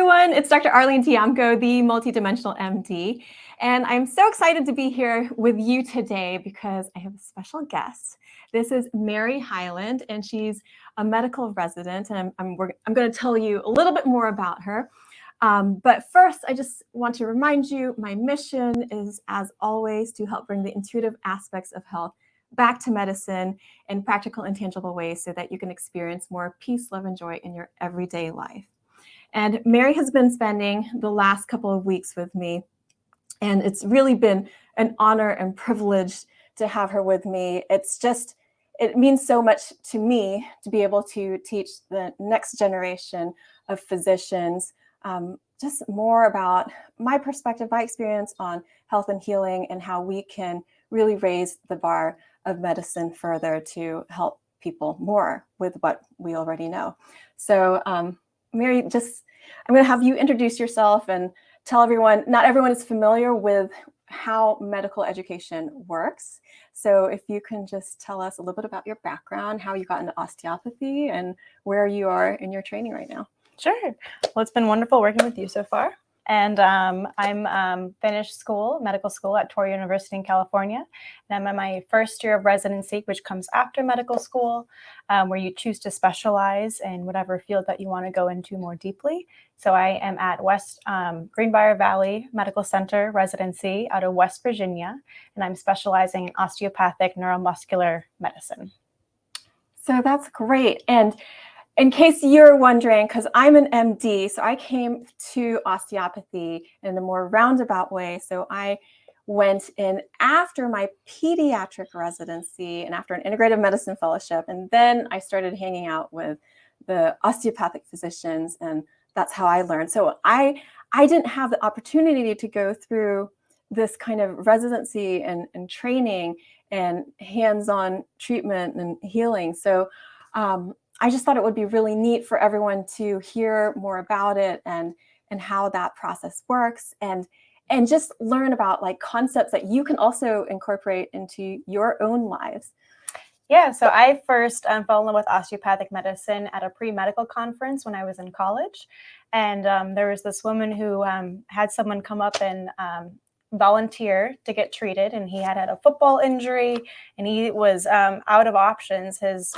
everyone, it's Dr. Arlene Tiamco, the multidimensional MD, and I'm so excited to be here with you today because I have a special guest. This is Mary Hyland, and she's a medical resident, and I'm going to tell you a little bit more about her. But first, I just want to remind you, my mission is, as always, to help bring the intuitive aspects of health back to medicine in practical and tangible ways so that you can experience more peace, love, and joy in your everyday life. And Mary has been spending the last couple of weeks with me, and it's really been an honor and privilege to have her with me. It means so much to me to be able to teach the next generation of physicians just more about my perspective, my experience on health and healing, and how we can really raise the bar of medicine further to help people more with what we already know. So Mary, I'm going to have you introduce yourself and tell everyone, not everyone is familiar with how medical education works. So if you can just tell us a little bit about your background, how you got into osteopathy, and where you are in your training right now. Sure. Well, it's been wonderful working with you so far. And I'm finished medical school at Torrey University in California. And I'm in my first year of residency, which comes after medical school, where you choose to specialize in whatever field that you want to go into more deeply. So I am at Greenbrier Valley Medical Center residency out of West Virginia, and I'm specializing in osteopathic neuromuscular medicine. So that's great. And in case you're wondering, because I'm an MD, so I came to osteopathy in a more roundabout way. So I went in after my pediatric residency and after an integrative medicine fellowship. And then I started hanging out with the osteopathic physicians, and that's how I learned. So I didn't have the opportunity to go through this kind of residency and training and hands-on treatment and healing. So I just thought it would be really neat for everyone to hear more about it and how that process works, and just learn about like concepts that you can also incorporate into your own lives. Yeah, so I first fell in love with osteopathic medicine at a pre-medical conference when I was in college. And there was this woman who had someone come up and volunteer to get treated, and he had a football injury, and he was out of options. His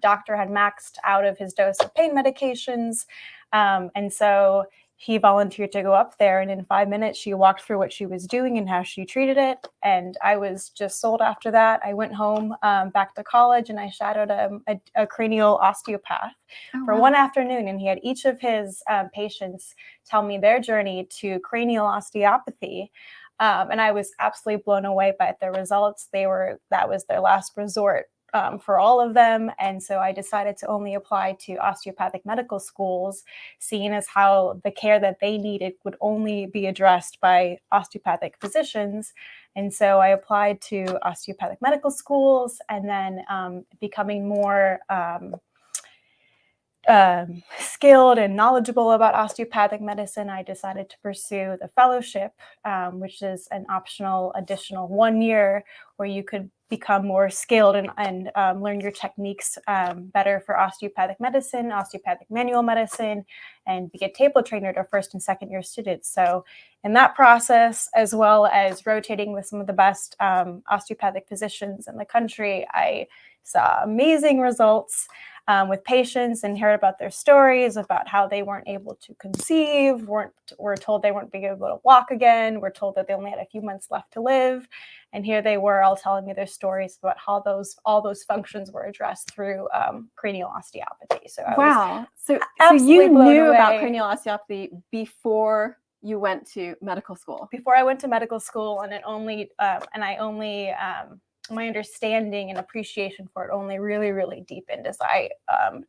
doctor had maxed out of his dose of pain medications, and so he volunteered to go up there, and in 5 minutes she walked through what she was doing and how she treated it, and I was just sold after that. I went home back to college, and I shadowed a cranial osteopath for one afternoon, and he had each of his patients tell me their journey to cranial osteopathy. And I was absolutely blown away by the results. That was their last resort for all of them. And so I decided to only apply to osteopathic medical schools, seeing as how the care that they needed would only be addressed by osteopathic physicians. And so I applied to osteopathic medical schools, and then becoming more skilled and knowledgeable about osteopathic medicine, I decided to pursue the fellowship, which is an optional additional 1 year where you could become more skilled and learn your techniques better for osteopathic medicine, osteopathic manual medicine, and be a table trainer to first and second year students. So in that process, as well as rotating with some of the best osteopathic physicians in the country, I saw amazing results with patients and heard about their stories about how they weren't able to conceive, were told they weren't being able to walk again, were told that they only had a few months left to live. And here they were all telling me their stories about how all those functions were addressed through cranial osteopathy. So So you knew about cranial osteopathy before you went to medical school? Before I went to medical school, and my understanding and appreciation for it only really, really deepened as I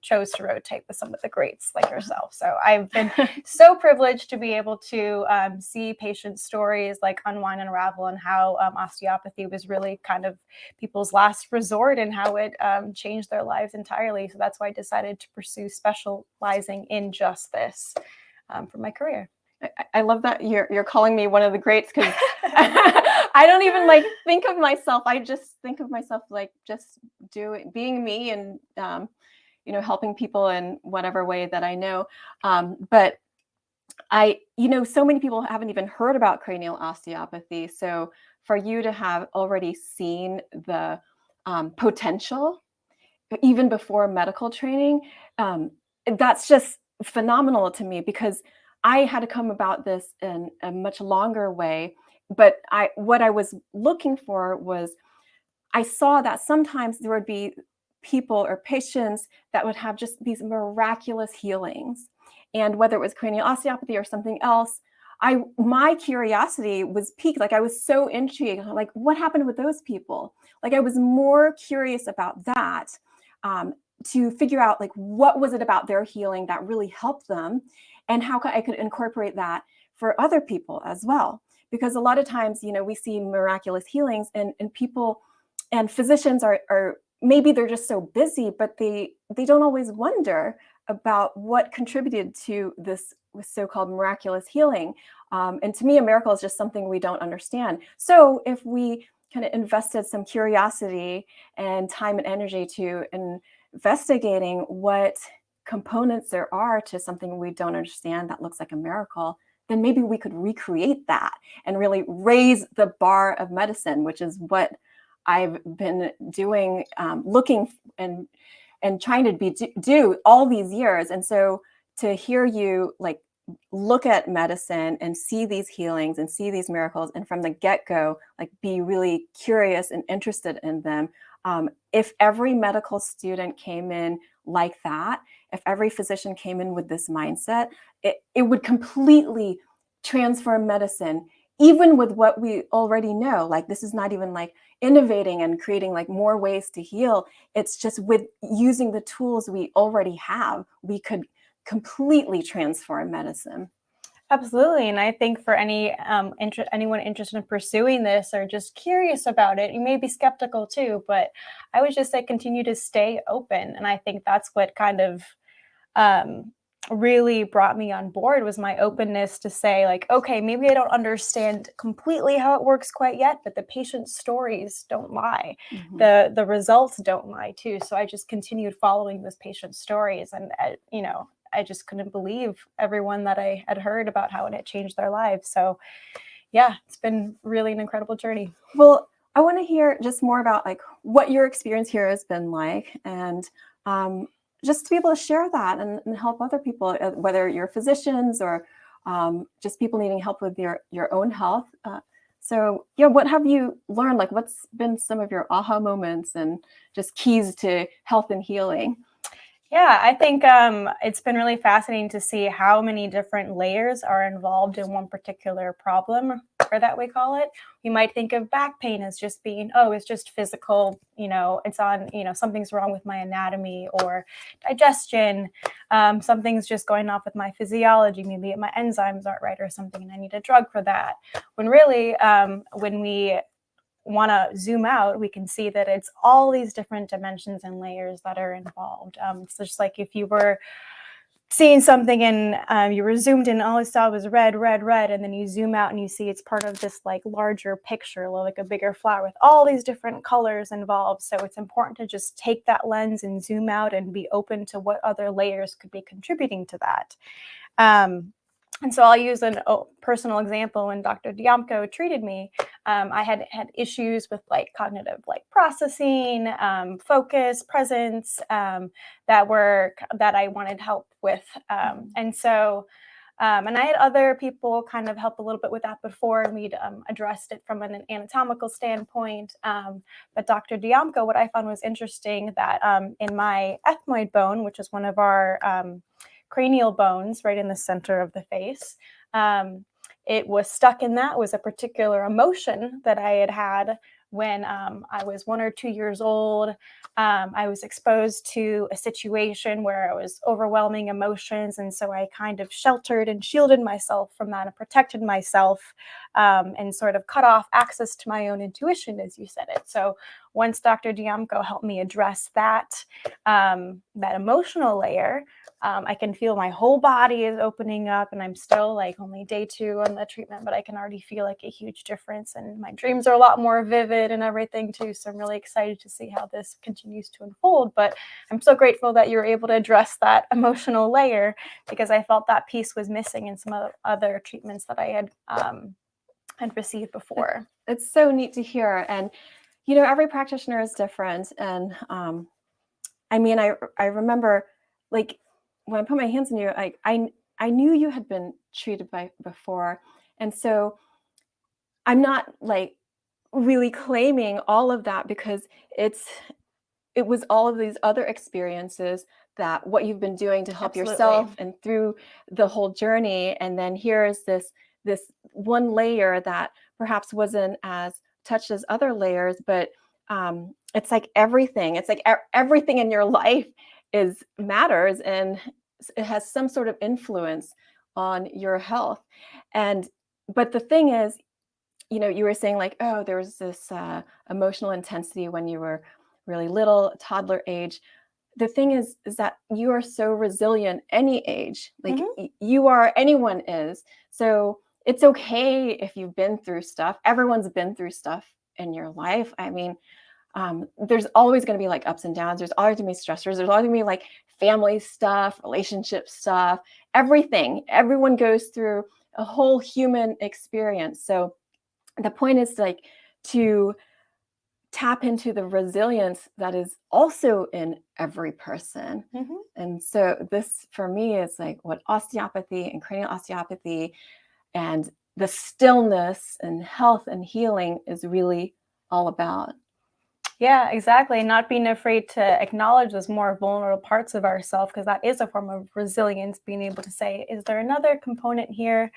chose to rotate with some of the greats like yourself. So I've been so privileged to be able to see patient stories like unwind and unravel, and how osteopathy was really kind of people's last resort, and how it changed their lives entirely. So that's why I decided to pursue specializing in just this for my career. I love that you're calling me one of the greats, because I don't even think of myself. I just think of myself just being me, and helping people in whatever way that I know. But so many people haven't even heard about cranial osteopathy. So for you to have already seen the potential, even before medical training, that's just phenomenal to me, because I had to come about this in a much longer way. But what I was looking for was, I saw that sometimes there would be people or patients that would have just these miraculous healings. And whether it was cranial osteopathy or something else, my curiosity was piqued. Like, I was so intrigued. Like, what happened with those people? Like, I was more curious about that, to figure out, like, what was it about their healing that really helped them, and how I could incorporate that for other people as well. Because a lot of times, we see miraculous healings, and people and physicians are maybe they're just so busy, but they don't always wonder about what contributed to this so-called miraculous healing. And to me, a miracle is just something we don't understand. So if we kind of invested some curiosity and time and energy to investigating what components there are to something we don't understand that looks like a miracle, then maybe we could recreate that and really raise the bar of medicine, which is what I've been doing, looking and trying to do all these years. And so to hear you like look at medicine and see these healings and see these miracles, and from the get-go, like, be really curious and interested in them. If every medical student came in like that, if every physician came in with this mindset, it would completely transform medicine, even with what we already know. Like, this is not even like innovating and creating like more ways to heal. It's just with using the tools we already have, we could completely transform medicine. Absolutely. And I think for anyone interested in pursuing this or just curious about it, you may be skeptical too, but I would just say continue to stay open. And I think that's what kind of really brought me on board, was my openness to say, like, okay, maybe I don't understand completely how it works quite yet, but the patient's stories don't lie. Mm-hmm. The results don't lie too. So I just continued following those patient stories, and I just couldn't believe everyone that I had heard about how it had changed their lives. So yeah, it's been really an incredible journey. Well, I want to hear just more about like what your experience here has been like, and just to be able to share that and help other people, whether you're physicians or just people needing help with your own health. So yeah, what have you learned? Like, what's been some of your aha moments and just keys to health and healing? Yeah, I think it's been really fascinating to see how many different layers are involved in one particular problem, or that we call it. We might think of back pain as just being, oh, it's just physical, it's on, something's wrong with my anatomy, or digestion, something's just going off with my physiology, maybe my enzymes aren't right or something, and I need a drug for that. When really, when we want to zoom out, we can see that it's all these different dimensions and layers that are involved. It's just like if you were seeing something and you were zoomed in, all I saw was red, red, red, and then you zoom out and you see it's part of this like larger picture, like a bigger flower with all these different colors involved. So it's important to just take that lens and zoom out and be open to what other layers could be contributing to that. And so I'll use a personal example. When Dr. Diamco treated me, I had issues with like cognitive like processing, focus, presence, that I wanted help with. And I had other people kind of help a little bit with that before, and we'd addressed it from an anatomical standpoint. But Dr. Diamco, what I found was interesting, that in my ethmoid bone, which is one of our cranial bones right in the center of the face, it was stuck in that was a particular emotion that I had when I was 1 or 2 years old. I was exposed to a situation where it was overwhelming emotions, and so I kind of sheltered and shielded myself from that and protected myself, and sort of cut off access to my own intuition, as you said it. So once Dr. Diamco helped me address that emotional layer, I can feel my whole body is opening up, and I'm still like only day 2 on the treatment, but I can already feel like a huge difference, and my dreams are a lot more vivid and everything too. So I'm really excited to see how this continues to unfold. But I'm so grateful that you were able to address that emotional layer, because I felt that piece was missing in some other treatments that I had received before. It's so neat to hear. And, you know, every practitioner is different. And I mean, I remember, like, when I put my hands on you, I knew you had been treated before. And so I'm not like really claiming all of that, because it was all of these other experiences, that what you've been doing to help Absolutely. yourself and through the whole journey. And then here's this one layer that perhaps wasn't as touched as other layers, but it's like everything. It's like everything in your life matters, and it has some sort of influence on your health. But the thing is, you know, you were saying like, oh, there was this emotional intensity when you were really little, toddler age. The thing is that you are so resilient any age, like you are, anyone is. So it's okay if you've been through stuff. Everyone's been through stuff in your life. I mean, there's always going to be like ups and downs. There's always going to be stressors. There's always going to be like family stuff, relationship stuff, everything. Everyone goes through a whole human experience. So the point is like to tap into the resilience that is also in every person. And so this for me is like what osteopathy and cranial osteopathy and the stillness and health and healing is really all about. Yeah, exactly. Not being afraid to acknowledge those more vulnerable parts of ourselves, because that is a form of resilience, being able to say, is there another component here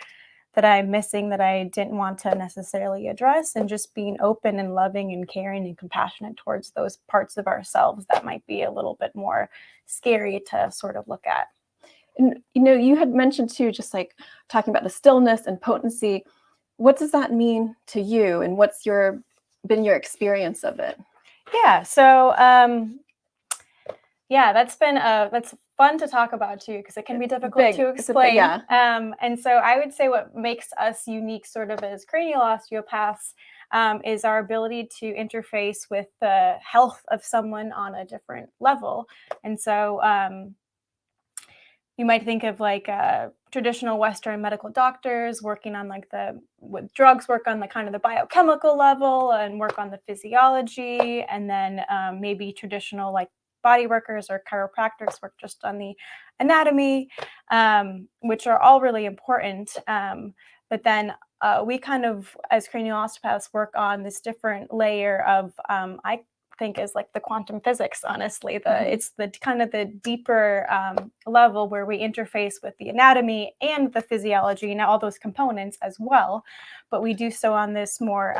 that I'm missing that I didn't want to necessarily address, and just being open and loving and caring and compassionate towards those parts of ourselves that might be a little bit more scary to sort of look at. And, you know, you had mentioned too, just like talking about the stillness and potency. What does that mean to you, and what's been your experience of it? Yeah. So, yeah, that's fun to talk about too, because it can be difficult to explain. And so I would say what makes us unique sort of as cranial osteopaths is our ability to interface with the health of someone on a different level. And so you might think of like traditional Western medical doctors working on like with drugs, work on the kind of the biochemical level and work on the physiology, and then maybe traditional like body workers or chiropractors work just on the anatomy, which are all really important. But then we kind of, as cranial osteopaths, work on this different layer of, I think is like the quantum physics, honestly. It's the kind of the deeper level where we interface with the anatomy and the physiology and all those components as well. But we do so on this more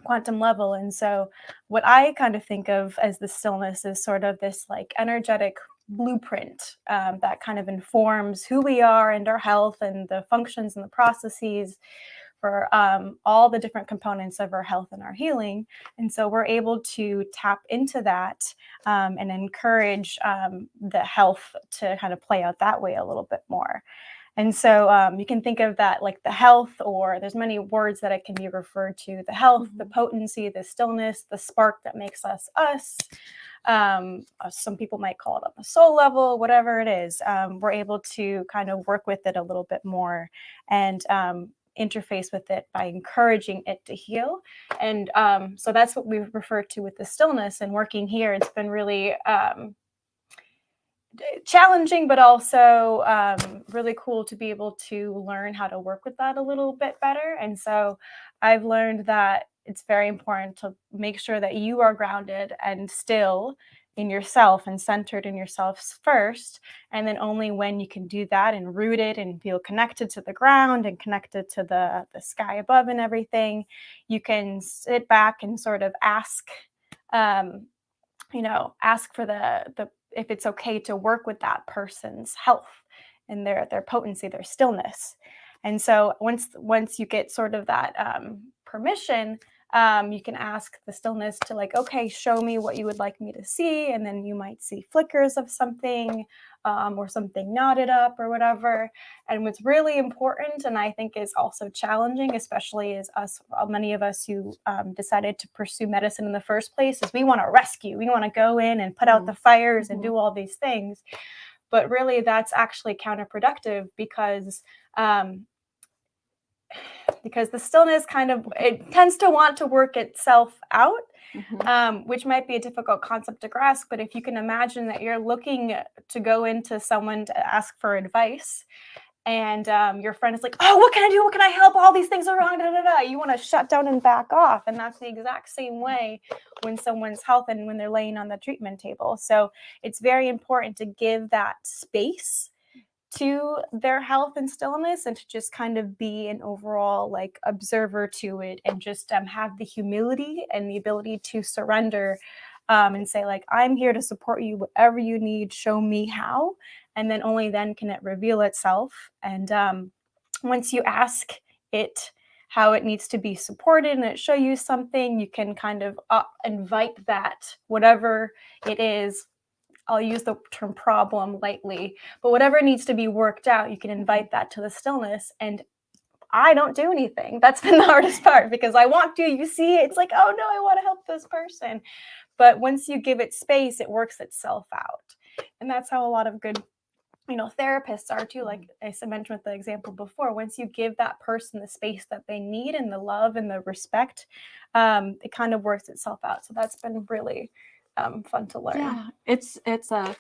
quantum level. And so what I kind of think of as the stillness is sort of this like energetic blueprint that kind of informs who we are and our health and the functions and the processes for all the different components of our health and our healing. And so we're able to tap into that and encourage the health to kind of play out that way a little bit more. And so you can think of that like the health, or there's many words that it can be referred to: the health, the potency, the stillness, the spark that makes us us. Some people might call it on the soul level, whatever it is. We're able to kind of work with it a little bit more and interface with it by encouraging it to heal. And so that's what we refer to with the stillness. And working here, it's been really challenging, but also really cool to be able to learn how to work with that a little bit better. And so I've learned that it's very important to make sure that you are grounded and still in yourself and centered in yourself first. And then only when you can do that and rooted and feel connected to the ground and connected to the sky above and everything, you can sit back and sort of ask for the if it's okay to work with that person's health and their potency, their stillness. And so once you get sort of that permission, You can ask the stillness to like, okay, show me what you would like me to see. And then you might see flickers of something or something knotted up or whatever. And what's really important, and I think is also challenging, especially as many of us who decided to pursue medicine in the first place, is we want to rescue. We want to go in and put out the fires and do all these things. But really, that's actually counterproductive because the stillness it tends to want to work itself out, which might be a difficult concept to grasp. But if you can imagine that you're looking to go into someone to ask for advice, and your friend is like, oh, what can I do? What can I help? All these things are wrong. Da, da, da. You want to shut down and back off. And that's the exact same way when someone's health and when they're laying on the treatment table. So it's very important to give that space to their health and stillness, and to just kind of be an overall like observer to it, and just have the humility and the ability to surrender and say like, I'm here to support you, whatever you need, show me how. And then only then can it reveal itself. And once you ask it how it needs to be supported and it show you something, you can kind of invite that, whatever it is. I'll use the term problem lightly, but whatever needs to be worked out, you can invite that to the stillness. And I don't do anything. That's been the hardest part, because I want to, you see, it's like, oh no, I want to help this person. But once you give it space, it works itself out. And that's how a lot of good, therapists are too. Like I mentioned with the example before, once you give that person the space that they need and the love and the respect, it kind of works itself out. So that's been really fun to learn. Yeah, it's a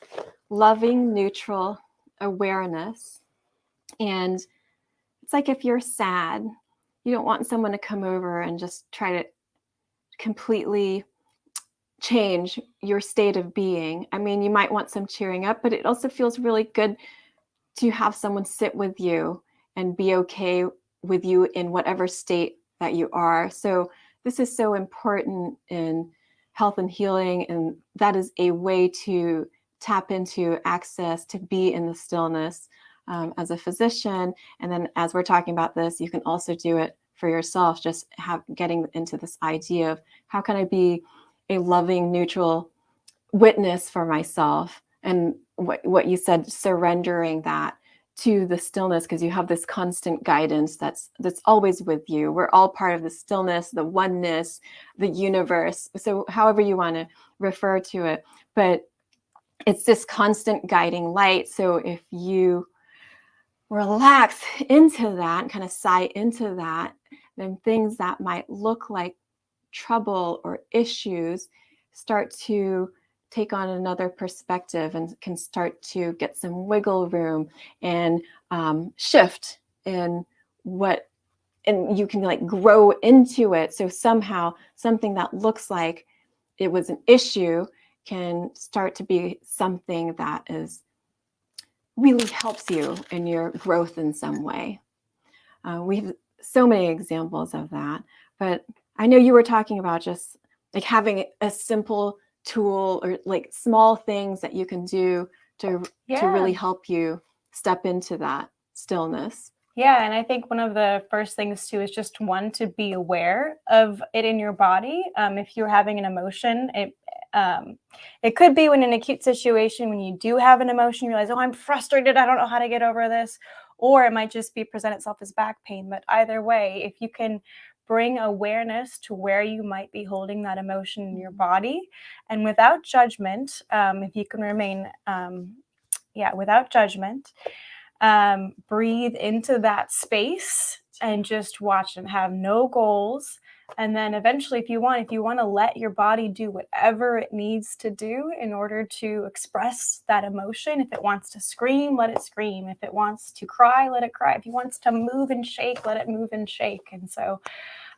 loving, neutral awareness. And it's like if you're sad, you don't want someone to come over and just try to completely change your state of being. I mean, you might want some cheering up, but it also feels really good to have someone sit with you and be okay with you in whatever state that you are. So this is so important in health and healing, and that is a way to tap into access to be in the stillness as a physician. And then as we're talking about this, you can also do it for yourself, just getting into this idea of how can I be a loving, neutral witness for myself. And what you said, surrendering that to the stillness, because you have this constant guidance that's always with you. We're all part of the stillness, the oneness, the universe. So however you want to refer to it, but it's this constant guiding light. So if you relax into that and kind of sigh into that, then things that might look like trouble or issues start to take on another perspective and can start to get some wiggle room and shift in what, and you can like grow into it. So somehow something that looks like it was an issue can start to be something that is really helps you in your growth in some way. We have so many examples of that, but I know you were talking about just like having a simple tool or like small things that you can do to really help you step into that stillness. Yeah, and I think one of the first things too is just to be aware of it in your body. If you're having an emotion, it could be when in an acute situation, when you do have an emotion, you realize, oh, I'm frustrated, I don't know how to get over this. Or it might just present itself as back pain. But either way, if you can bring awareness to where you might be holding that emotion in your body, and without judgment, if you can remain, without judgment, breathe into that space and just watch and have no goals. And then eventually, if you want to let your body do whatever it needs to do in order to express that emotion. If it wants to scream, let it scream. If it wants to cry, let it cry. If it wants to move and shake, let it move and shake. And so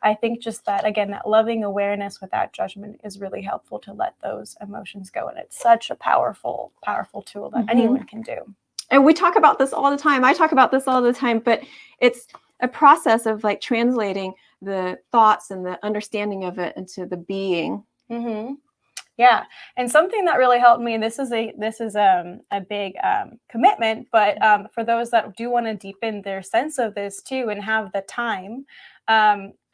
I think just that, again, that loving awareness without judgment is really helpful to let those emotions go. And it's such a powerful, powerful tool that anyone can do. And we talk about this all the time. I talk about this all the time, but it's a process of like translating the thoughts and the understanding of it into the being. Mm-hmm. Yeah. And something that really helped me, and this is a big commitment, but for those that do want to deepen their sense of this too and have the time,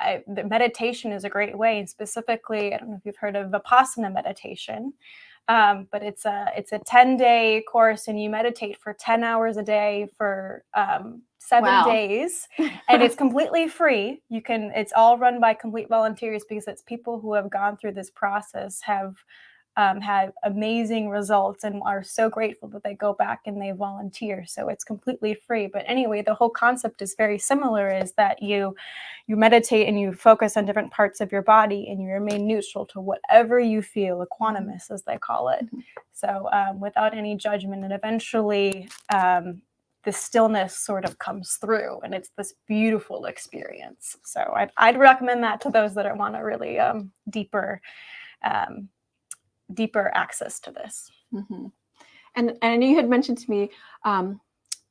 the meditation is a great way, and specifically, I don't know if you've heard of Vipassana meditation, but it's a 10-day course, and you meditate for 10 hours a day for 7 days, and it's completely free. It's all run by complete volunteers, because it's people who have gone through this process, have had amazing results, and are so grateful that they go back and they volunteer. So it's completely free. But anyway, the whole concept is very similar, is that you meditate and you focus on different parts of your body, and you remain neutral to whatever you feel, equanimous as they call it. So without any judgment, and eventually the stillness sort of comes through, and it's this beautiful experience. So I'd recommend that to those that want a really deeper access to this. Mm-hmm. And I know you had mentioned to me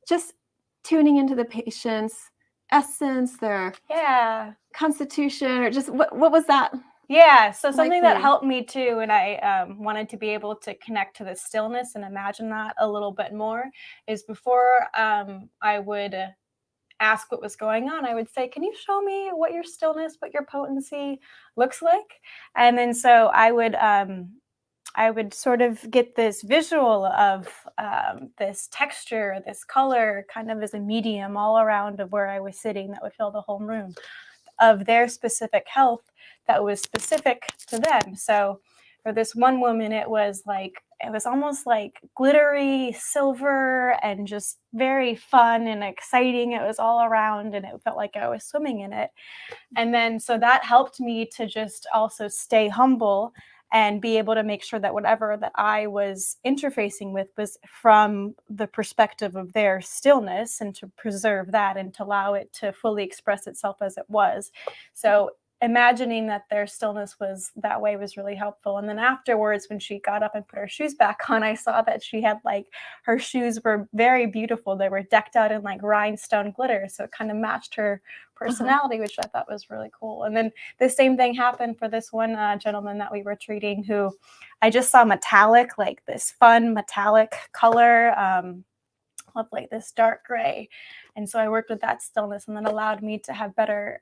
just tuning into the patient's essence, their constitution, or just what was that? Yeah, so something that helped me too, and I wanted to be able to connect to the stillness and imagine that a little bit more, is before I would ask what was going on, I would say, can you show me what your stillness, what your potency looks like? And then so I would sort of get this visual of this texture, this color, kind of as a medium all around of where I was sitting, that would fill the whole room, of their specific health that was specific to them. So for this one woman, it was almost like glittery silver, and just very fun and exciting. It was all around, and it felt like I was swimming in it. And then so that helped me to just also stay humble and be able to make sure that whatever that I was interfacing with was from the perspective of their stillness, and to preserve that and to allow it to fully express itself as it was. So imagining that their stillness was that way was really helpful. And then afterwards, when she got up and put her shoes back on, I saw that she had her shoes were very beautiful. They were decked out in rhinestone glitter. So it kind of matched her personality, which I thought was really cool. And then the same thing happened for this one gentleman that we were treating, who I just saw metallic, this fun metallic color, of this dark gray. And so I worked with that stillness, and then allowed me to have better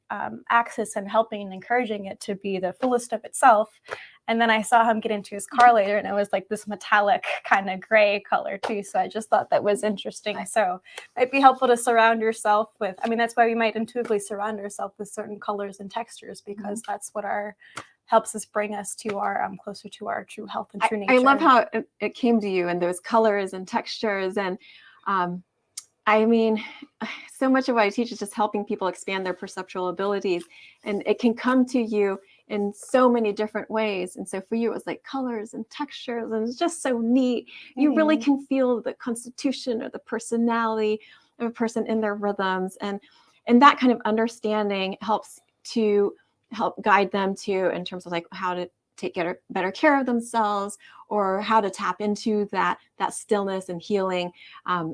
access and helping and encouraging it to be the fullest of itself. And then I saw him get into his car later, and it was this metallic kind of gray color too. So I just thought that was interesting. So it might be helpful to surround yourself with, that's why we might intuitively surround ourselves with certain colors and textures, because that's what helps us bring us to our closer to our true health and true nature. I love how it came to you, and those colors and textures, and so much of what I teach is just helping people expand their perceptual abilities, and it can come to you in so many different ways. And so for you, it was colors and textures, and it's just so neat. You really can feel the constitution or the personality of a person in their rhythms, and that kind of understanding helps guide them to, in terms of how to take better care of themselves, or how to tap into that stillness and healing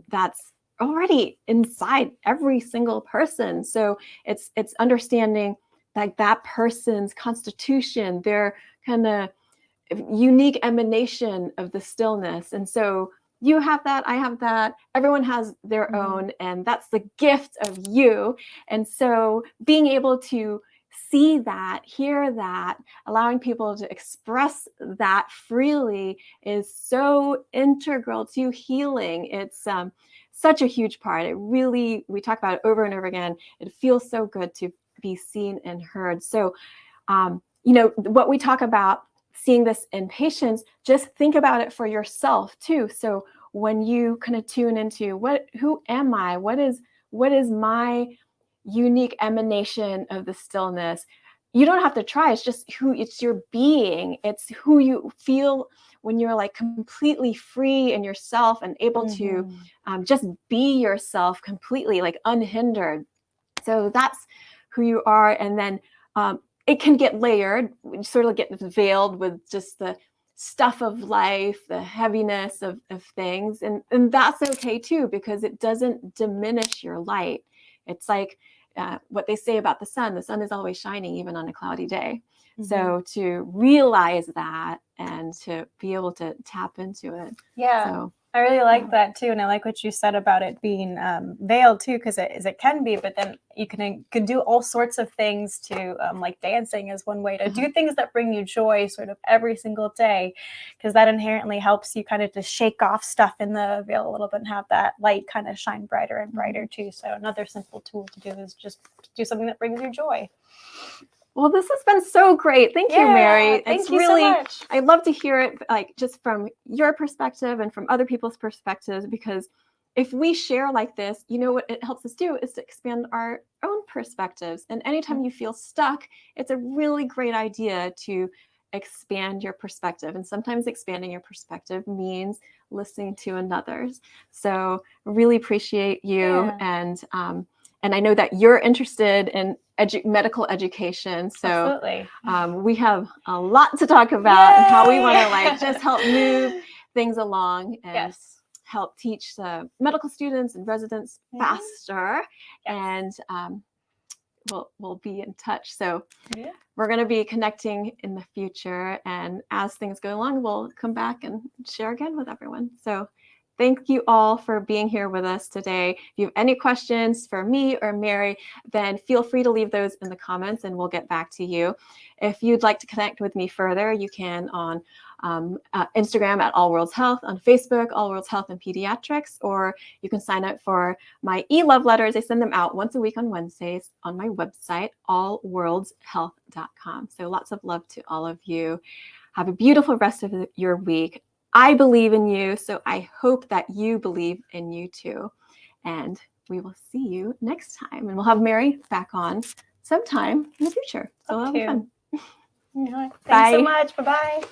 that's already inside every single person. So it's understanding that person's constitution, their kind of unique emanation of the stillness. And so you have that, I have that, everyone has their own, and that's the gift of you. And so being able to see that, hear that, allowing people to express that freely is so integral to healing. It's such a huge part. We talk about it over and over again. It feels so good to be seen and heard. So, what we talk about, seeing this in patients, just think about it for yourself too. So when you kind of tune into who am I? What is my unique emanation of the stillness? You don't have to try. It's your being. It's who you feel when you're completely free in yourself and able to just be yourself completely, unhindered. So that's who you are. And then it can get layered, sort of get veiled with just the stuff of life, the heaviness of things. And that's okay too, because it doesn't diminish your light. It's what they say about the sun is always shining, even on a cloudy day. So to realize that, and to be able to tap into it. Yeah. So I really like that too, and I like what you said about it being veiled too, because it can be, but then you can do all sorts of things to like dancing is one way to do things that bring you joy sort of every single day, because that inherently helps you kind of just shake off stuff in the veil a little bit and have that light kind of shine brighter and brighter too. So another simple tool to do is just do something that brings you joy. Well, this has been so great. Thank you, Mary. Thank you so much. I love to hear it, like just from your perspective and from other people's perspectives, because if we share like this, you know what it helps us do is to expand our own perspectives. And anytime you feel stuck, it's a really great idea to expand your perspective. And sometimes expanding your perspective means listening to another's. So really appreciate you. And I know that you're interested in medical education. So we have a lot to talk about and how we want to like just help move things along and help teach the medical students and residents faster. And we'll be in touch. So we're going to be connecting in the future. And as things go along, we'll come back and share again with everyone. So thank you all for being here with us today. If you have any questions for me or Mary, then feel free to leave those in the comments and we'll get back to you. If you'd like to connect with me further, you can on Instagram at All Worlds Health, on Facebook, All Worlds Health and Pediatrics, or you can sign up for my e-love letters. I send them out once a week on Wednesdays on my website, allworldshealth.com. So lots of love to all of you. Have a beautiful rest of your week. I believe in you, so I hope that you believe in you too. And we will see you next time. And we'll have Mary back on sometime in the future. So that'll be fun. Thanks so much. Bye-bye.